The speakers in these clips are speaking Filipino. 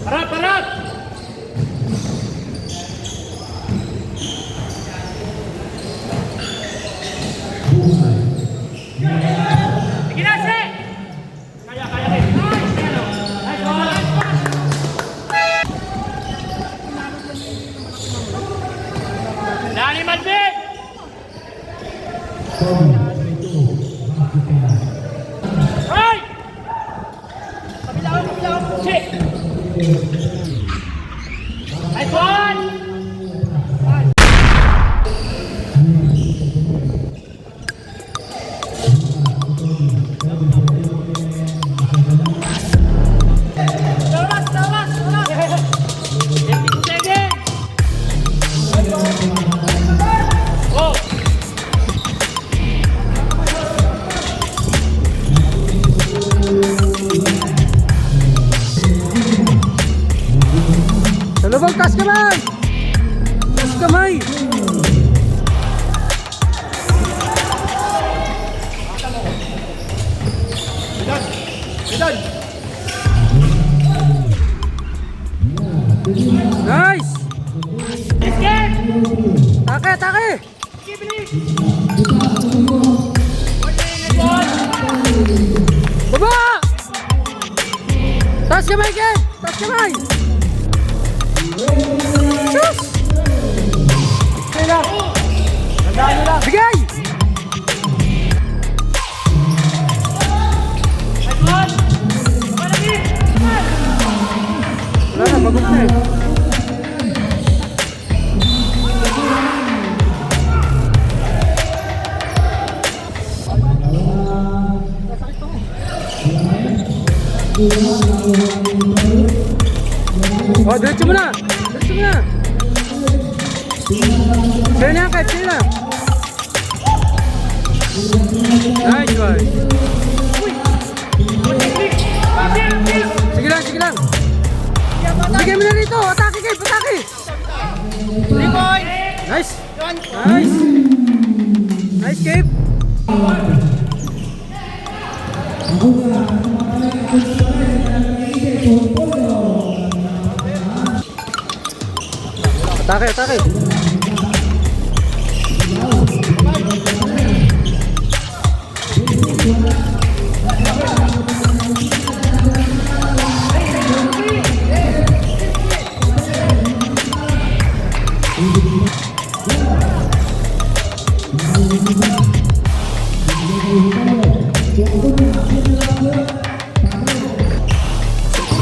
Harap, harap! Sige na, Sre! Kaya, Rin. Nice ball! Dani Madrid! Right! Kabilang! Check! Nice one! Lubog, taas kamay! Taas kamay! Nice! Take, take! Baba! Taas kamay, Ken! Taas kamay! Shoot! Bigay! Wala na, bagok na eh. Oh, diretso mo na! Diretso mo na! Sila na, kahit sila! Nice one! Sige lang, sige lang! Bigay mo na rito! Atake kayo! Atake! 3 points! Nice! Nice! Nice, Cape! Atake, atake!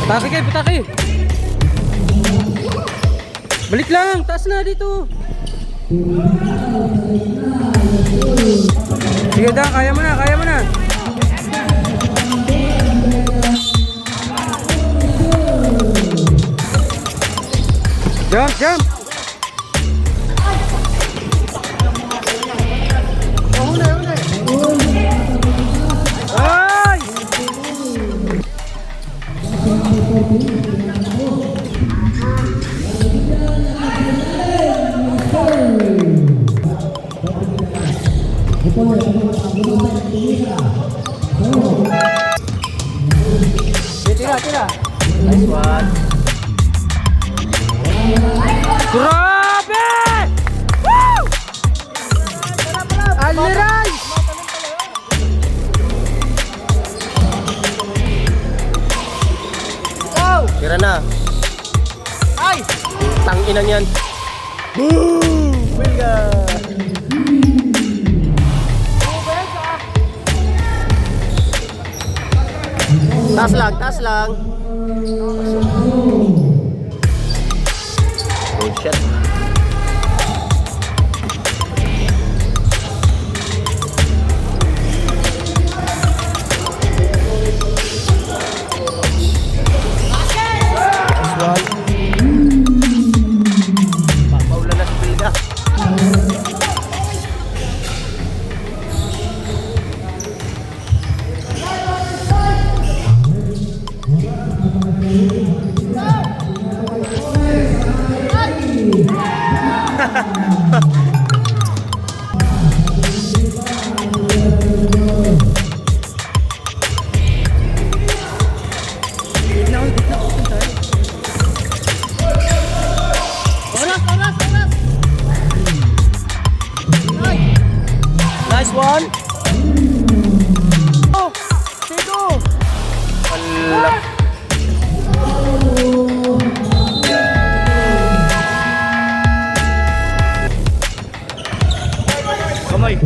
Patake kayo, patake! Balik lang, taas na dito. Sige daw, kaya mo na, kaya mo na. Jump, jump. Ay! Tira, tira. Nice one. Grabe! Woo! Aliray! Wow! Tira na. Ay! Tanginan yan. Boom! Wilga! Taas lang, taas lang. Oh shit. Paulan na si Pilda. One. Oh, Sigo. Wala. Kamay.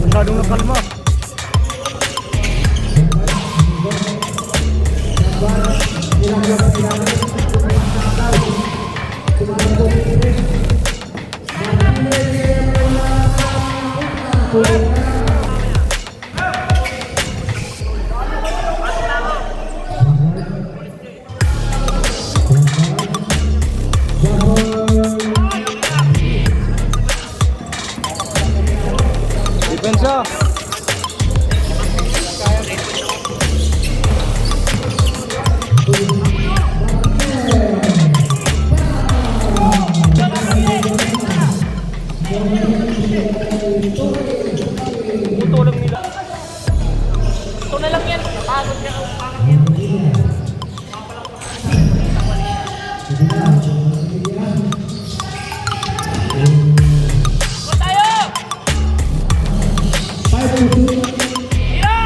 Masyadong nakalma. Depensa. Tutulong nila. Ito na lang yan. Napagod ka ng pangat yan. Go tayo! Tira!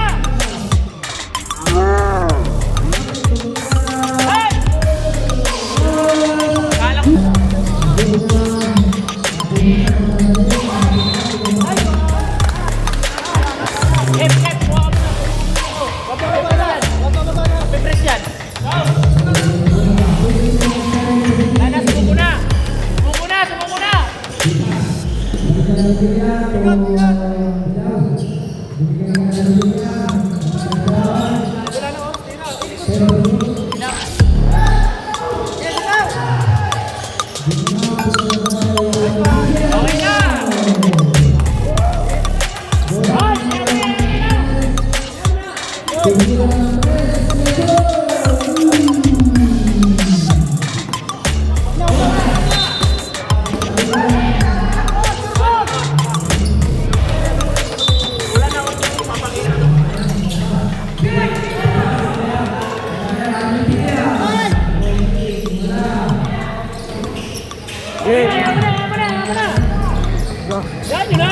Hey! Kala ko. Hep, buha ka mo na. Pipres yan. Lana, sumuko na. Sumuko na, sumuko na. Wala na, oh. Yan, yun na.